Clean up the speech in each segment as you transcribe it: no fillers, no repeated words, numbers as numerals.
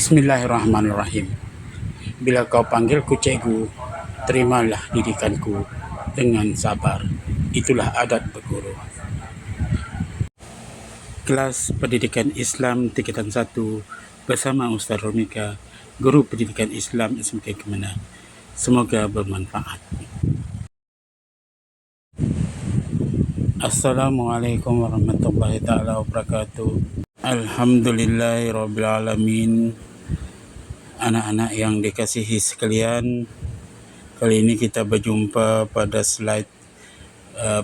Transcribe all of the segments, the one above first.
Bismillahirrahmanirrahim. Bila kau panggilku cikgu, terimalah didikanku dengan sabar. Itulah adat berguru. Kelas Pendidikan Islam Tingkatan 1 bersama Ustaz Romika, Guru Pendidikan Islam SMK Kemenang. Semoga bermanfaat. Assalamualaikum warahmatullahi taala wabarakatuh. Alhamdulillahirrabbilalamin. Anak-anak yang dikasihi sekalian, kali ini kita berjumpa pada slide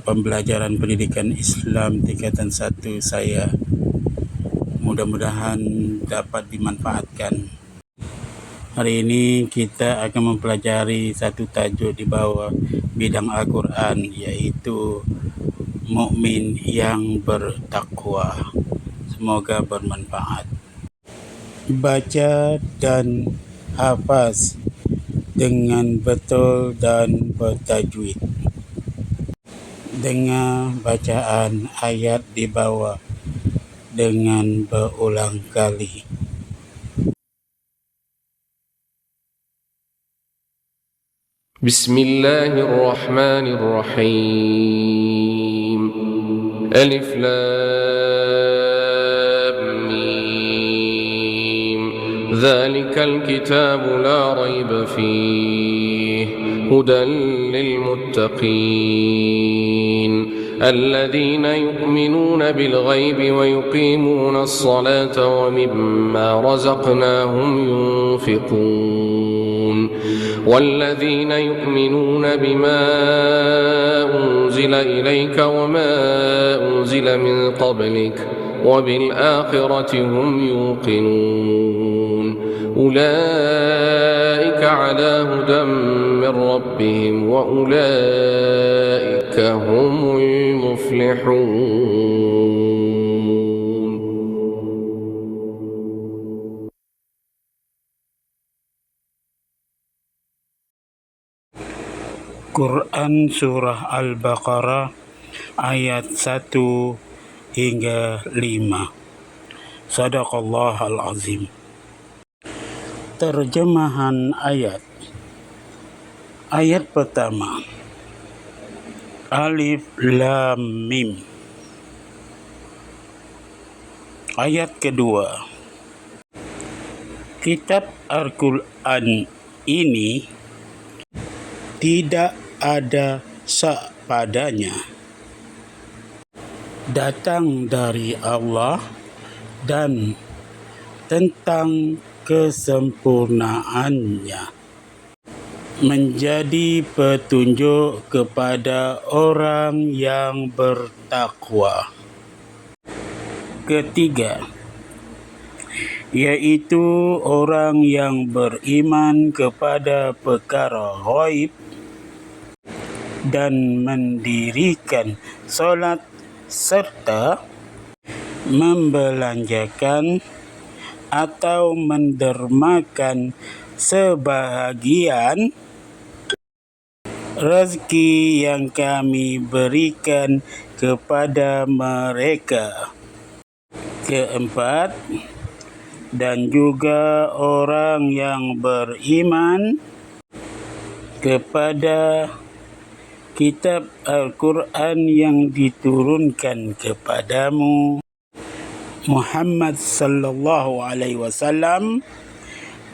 pembelajaran pendidikan Islam tingkatan 1 saya. Mudah-mudahan dapat dimanfaatkan. Hari ini kita akan mempelajari satu tajuk di bawah bidang Al-Quran, iaitu mukmin yang bertakwa. Semoga bermanfaat. Baca dan hafaz dengan betul dan bertajwid. Dengar bacaan ayat di bawah dengan berulang kali. Bismillahirrahmanirrahim. Alif Lam Mim. Dzalikal kitabu la raiba fihi hudan lil muttaqin. الذين يؤمنون بالغيب ويقيمون الصلاة ومما رزقناهم ينفقون والذين يؤمنون بما أنزل إليك وما أنزل من قبلك وبالآخرة هم يوقنون أولئك على هدى من ربهم وأولئك هم المفلحون. Quran Surah Al-Baqarah ayat 1 hingga 5. Shadaqallahul Azim. Terjemahan ayat. Ayat pertama. Alif Lam Mim. Ayat kedua. Kitab Al-Quran ini tidak ada syak padanya, datang dari Allah dan tentang kesempurnaannya, menjadi petunjuk kepada orang yang bertakwa. Ketiga, yaitu orang yang beriman kepada perkara ghaib dan mendirikan solat serta membelanjakan atau mendermakan sebahagian rezeki yang kami berikan kepada mereka. Keempat, dan juga orang yang beriman kepada kitab Al-Quran yang diturunkan kepadamu Muhammad sallallahu alaihi wasallam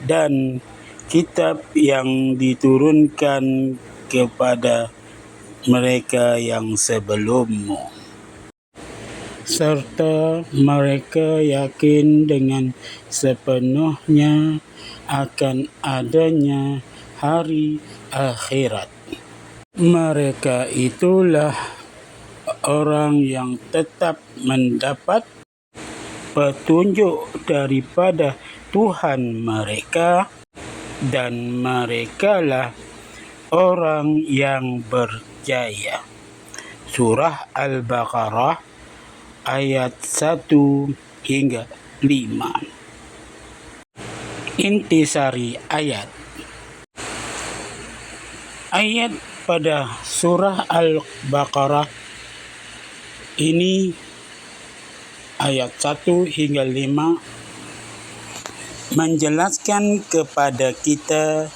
dan kitab yang diturunkan kepada mereka yang sebelummu, serta mereka yakin dengan sepenuhnya akan adanya hari akhirat. Mereka itulah orang yang tetap mendapat petunjuk daripada Tuhan mereka, dan merekalah orang yang berjaya. Surah Al-Baqarah ayat 1 hingga 5. Intisari ayat. Ayat pada surah Al-Baqarah ini ayat 1 hingga 5 menjelaskan kepada kita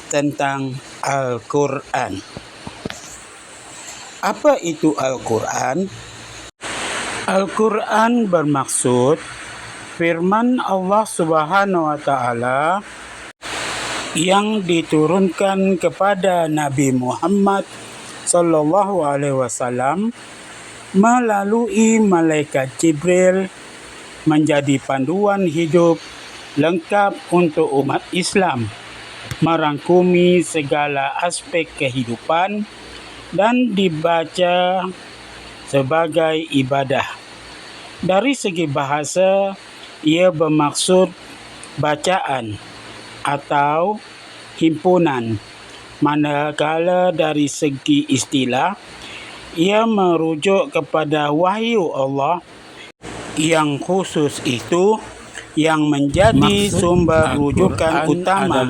tentang Al-Quran. Apa itu Al-Quran? Al-Quran bermaksud firman Allah Subhanahu wa taala yang diturunkan kepada Nabi Muhammad sallallahu alaihi wasallam melalui malaikat Jibril, menjadi panduan hidup lengkap untuk umat Islam, merangkumi segala aspek kehidupan dan dibaca sebagai ibadah. Dari segi bahasa, ia bermaksud bacaan atau himpunan, manakala dari segi istilah, ia merujuk kepada wahyu Allah yang khusus itu yang menjadi sumber rujukan utama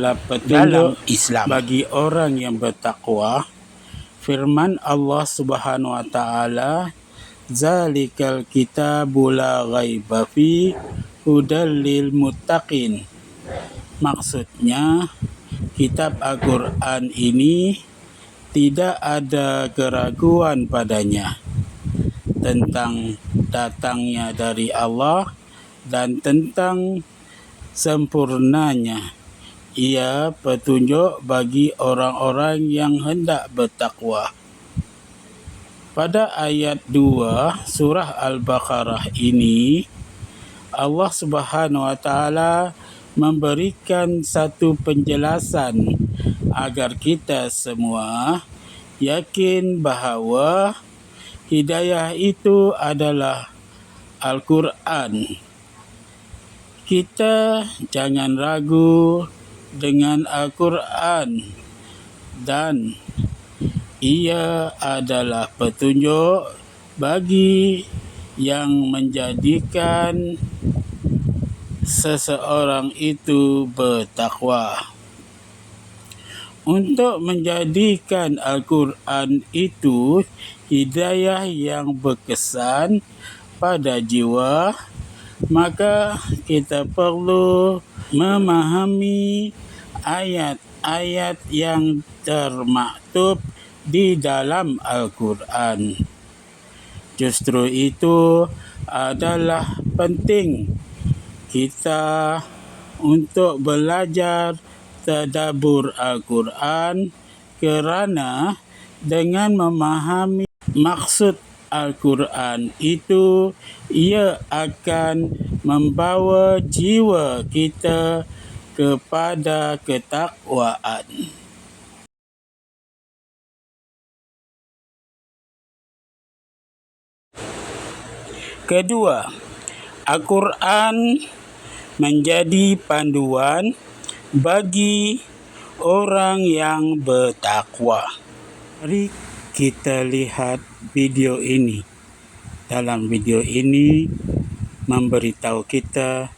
dalam Islam. Bagi orang yang bertakwa, firman Allah Subhanahu wa taala, "Zalikal kitabu la ghaiba fi hudal lil muttaqin." Maksudnya, kitab Al-Quran ini tidak ada keraguan padanya tentang datangnya dari Allah dan tentang sempurnanya ia petunjuk bagi orang-orang yang hendak bertakwa. Pada ayat 2 surah Al-Baqarah ini, Allah Subhanahu wa taala memberikan satu penjelasan agar kita semua yakin bahawa hidayah itu adalah Al-Quran. Kita jangan ragu dengan Al-Quran dan ia adalah petunjuk bagi yang menjadikan seseorang itu bertakwa. Untuk menjadikan Al-Quran itu hidayah yang berkesan pada jiwa, maka kita perlu memahami ayat-ayat yang termaktub di dalam Al-Quran. Justru itu adalah penting kita untuk belajar tadabbur Al-Quran, kerana dengan memahami maksud Al-Quran itu, ia akan membawa jiwa kita kepada ketakwaan. Kedua, Al-Quran menjadi panduan bagi orang yang bertakwa. Mari kita lihat video ini. Dalam video ini memberitahu kita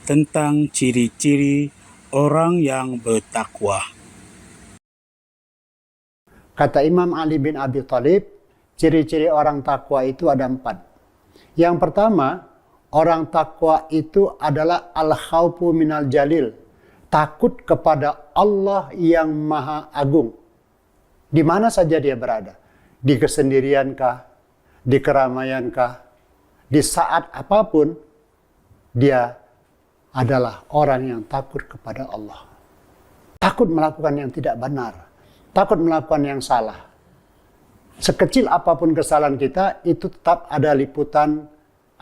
tentang ciri-ciri orang yang bertakwa. Kata Imam Ali bin Abi Thalib, ciri-ciri orang takwa itu ada 4. Yang pertama, orang takwa itu adalah al-khawfu minal jalil, takut kepada Allah yang maha agung. Di mana saja dia berada, di kesendiriankah, di keramaiankah, di saat apapun, dia adalah orang yang takut kepada Allah. Takut melakukan yang tidak benar, takut melakukan yang salah. Sekecil apapun kesalahan kita, itu tetap ada liputan,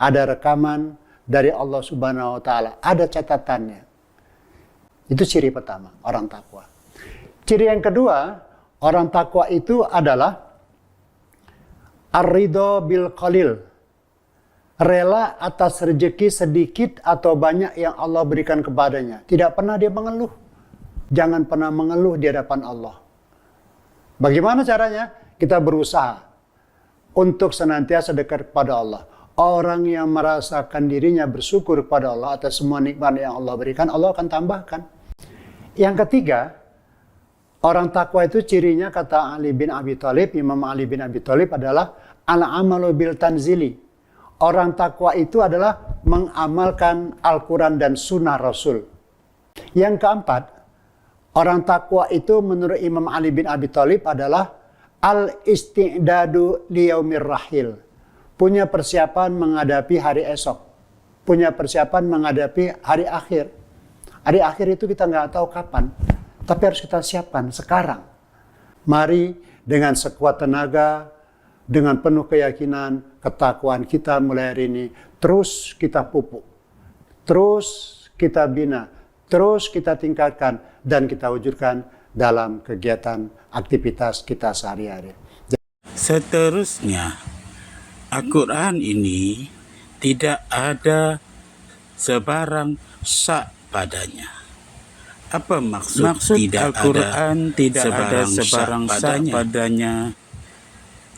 ada rekaman dari Allah Subhanahu wa taala, ada catatannya. Itu ciri pertama, orang takwa. Ciri yang kedua, orang takwa itu adalah ar-ridho bil qalil. Rela atas rezeki sedikit atau banyak yang Allah berikan kepadanya. Tidak pernah dia mengeluh. Jangan pernah mengeluh di hadapan Allah. Bagaimana caranya? Kita berusaha untuk senantiasa dekat kepada Allah. Orang yang merasakan dirinya bersyukur kepada Allah atas semua nikmat yang Allah berikan, Allah akan tambahkan. Yang ketiga, orang takwa itu cirinya, kata Ali bin Abi Thalib, Imam Ali bin Abi Thalib, adalah al-amalu bil tanzili. Orang takwa itu adalah mengamalkan Al-Quran dan Sunnah Rasul. Yang keempat, orang takwa itu menurut Imam Ali bin Abi Thalib adalah al-isti'dadu liyaumir rahil. Punya persiapan menghadapi hari esok. Punya persiapan menghadapi hari akhir. Hari akhir itu kita nggak tahu kapan, tapi harus kita siapkan sekarang. Mari dengan sekuat tenaga, dengan penuh keyakinan, ketakwaan kita mulai hari ini, terus kita pupuk, terus kita bina, terus kita tingkatkan, dan kita wujudkan dalam kegiatan aktivitas kita sehari-hari. Seterusnya, Al-Quran ini tidak ada sebarang syak padanya. Apa maksud tidak Al-Quran tidak ada sebarang syak padanya?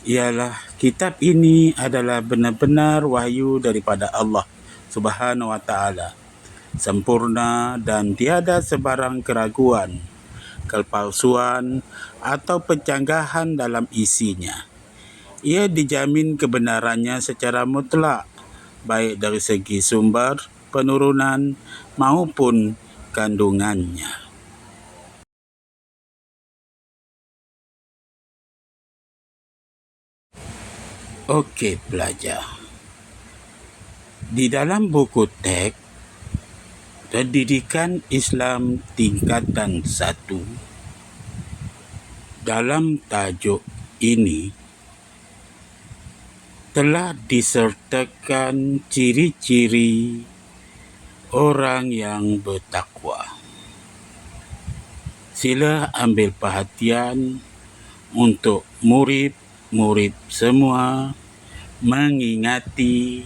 Ialah kitab ini adalah benar-benar wahyu daripada Allah Subhanahu wa taala, sempurna dan tiada sebarang keraguan, kepalsuan atau pencanggahan dalam isinya. Ia dijamin kebenarannya secara mutlak, baik dari segi sumber, penurunan maupun kandungannya. Okey pelajar, di dalam buku teks Pendidikan Islam Tingkatan 1, dalam tajuk ini telah disertakan ciri-ciri orang yang bertakwa. Sila ambil perhatian untuk murid-murid semua mengingati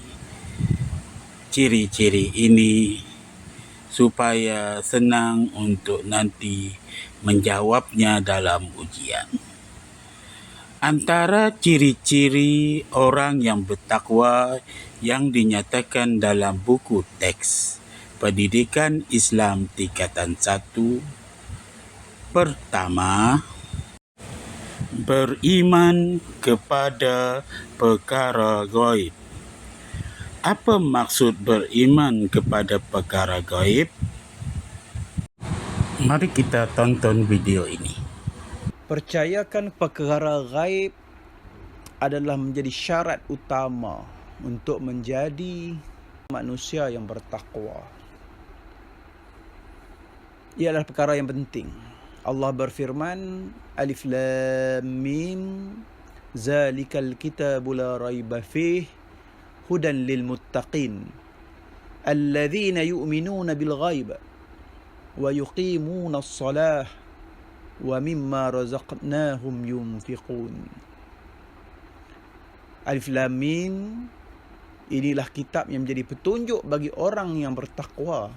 ciri-ciri ini supaya senang untuk nanti menjawabnya dalam ujian. Antara ciri-ciri orang yang bertakwa yang dinyatakan dalam buku teks Pendidikan Islam Tingkatan 1, pertama, beriman kepada perkara gaib. Apa maksud beriman kepada perkara gaib? Mari kita tonton video ini. Percayakan perkara gaib adalah menjadi syarat utama untuk menjadi manusia yang bertakwa. Ia adalah perkara yang penting. Allah berfirman, Alif Lam Mim, Zalikal kitabu la raiba fih, hudan lil muttaqin, alladzina yu'minuna bil ghaib wa yuqimuna as-salah wa mimma razaqnahum yunfiqun. Alif Lam Mim, inilah kitab yang menjadi petunjuk bagi orang yang bertakwa.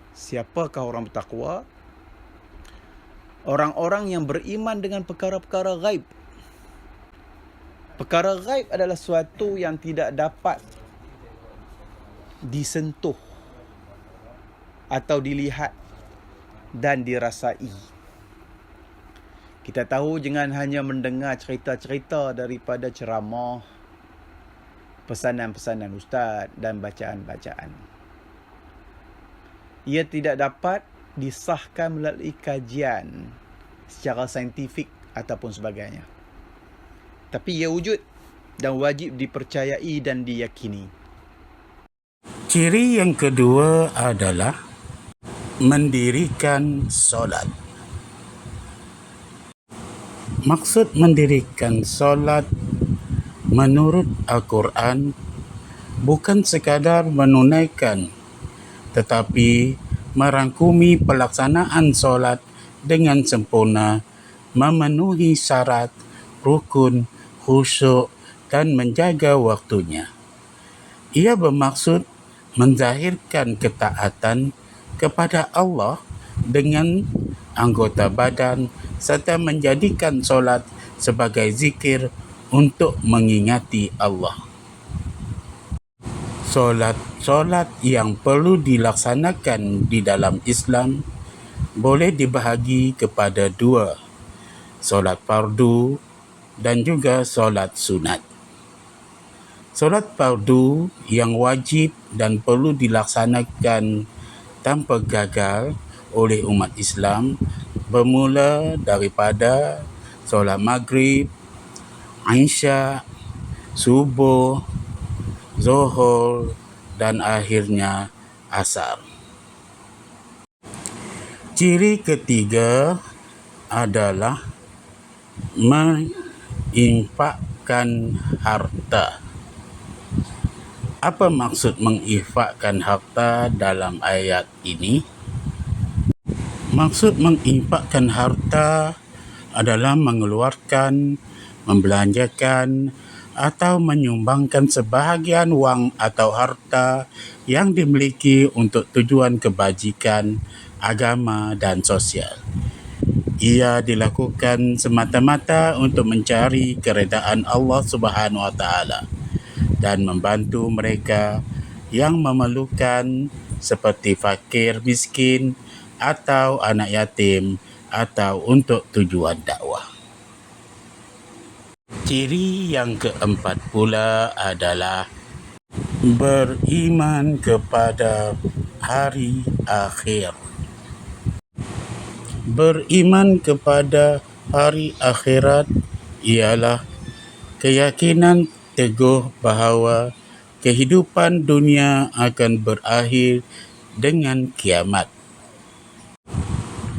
Siapakah orang bertakwa? Orang-orang yang beriman dengan perkara-perkara gaib. Perkara gaib adalah sesuatu yang tidak dapat disentuh atau dilihat dan dirasai. Kita tahu jangan hanya mendengar cerita-cerita daripada ceramah, pesanan-pesanan ustaz dan bacaan-bacaan. Ia tidak dapat disahkan melalui kajian secara saintifik ataupun sebagainya. Tapi ia wujud dan wajib dipercayai dan diyakini. Ciri yang kedua adalah mendirikan solat. Maksud mendirikan solat menurut Al-Quran bukan sekadar menunaikan, tetapi merangkumi pelaksanaan solat dengan sempurna, memenuhi syarat, rukun, khusyuk dan menjaga waktunya. Ia bermaksud menzahirkan ketaatan kepada Allah dengan anggota badan serta menjadikan solat sebagai zikir untuk mengingati Allah. Solat yang perlu dilaksanakan di dalam Islam boleh dibahagi kepada dua, solat fardu dan juga solat sunat. Solat fardu yang wajib dan perlu dilaksanakan tanpa gagal oleh umat Islam bermula daripada solat maghrib, Isya, subuh, Zuhur dan akhirnya Asar. Ciri ketiga adalah menginfakkan harta. Apa maksud menginfakkan harta dalam ayat ini? Maksud menginfakkan harta adalah mengeluarkan, membelanjakan atau menyumbangkan sebahagian wang atau harta yang dimiliki untuk tujuan kebajikan, agama dan sosial. Ia dilakukan semata-mata untuk mencari keredaan Allah Subhanahu Wa Taala dan membantu mereka yang memerlukan seperti fakir miskin atau anak yatim atau untuk tujuan dakwah. Ciri yang keempat pula adalah beriman kepada hari akhir. Beriman kepada hari akhirat ialah keyakinan teguh bahawa kehidupan dunia akan berakhir dengan kiamat.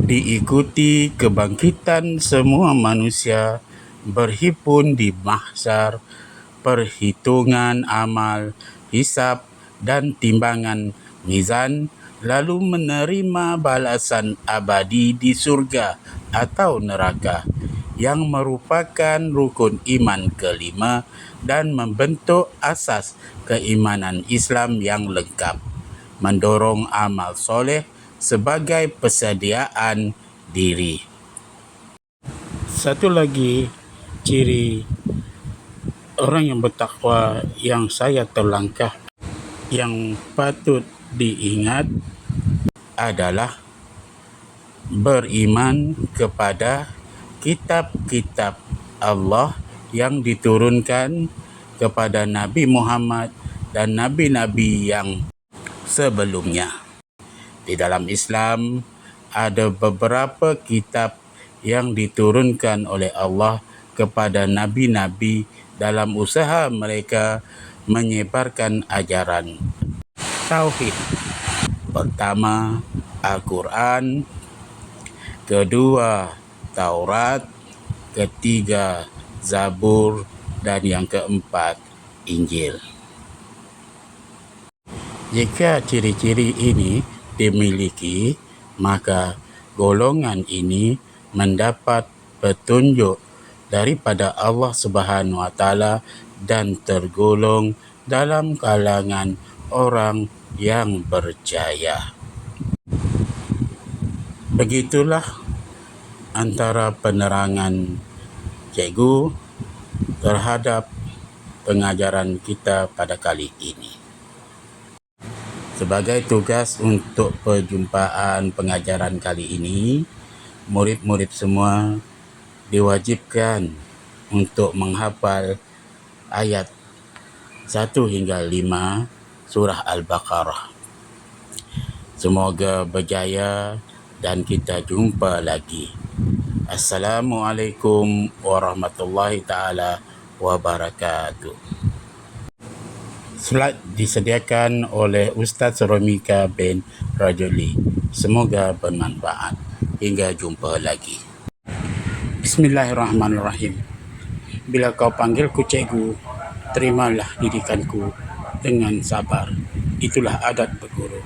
Diikuti kebangkitan semua manusia berhimpun di mahsyar, perhitungan amal, hisab dan timbangan mizan, lalu menerima balasan abadi di surga atau neraka yang merupakan rukun iman kelima dan membentuk asas keimanan Islam yang lengkap, mendorong amal soleh sebagai persediaan diri. Satu lagi ciri orang yang bertakwa yang saya terlangkah yang patut diingat adalah beriman kepada kitab-kitab Allah yang diturunkan kepada Nabi Muhammad dan nabi-nabi yang sebelumnya. Di dalam Islam ada beberapa kitab yang diturunkan oleh Allah kepada nabi-nabi dalam usaha mereka menyebarkan ajaran tauhid. Pertama, Al-Quran, kedua, Taurat, ketiga, Zabur, dan yang keempat, Injil. Jika ciri-ciri ini dimiliki, maka golongan ini mendapat petunjuk daripada Allah Subhanahu Wa Taala dan tergolong dalam kalangan orang yang berjaya. Begitulah antara penerangan cikgu terhadap pengajaran kita pada kali ini. Sebagai tugas untuk perjumpaan pengajaran kali ini, murid-murid semua diwajibkan untuk menghafal ayat 1 hingga 5 surah Al-Baqarah. Semoga berjaya dan kita jumpa lagi. Assalamualaikum warahmatullahi taala wabarakatuh. Slide disediakan oleh Ustaz Romika bin Rajuli. Semoga bermanfaat. Hingga jumpa lagi. Bismillahirrahmanirrahim. Bila kau panggilku cikgu, terimalah didikanku dengan sabar. Itulah adat berguru.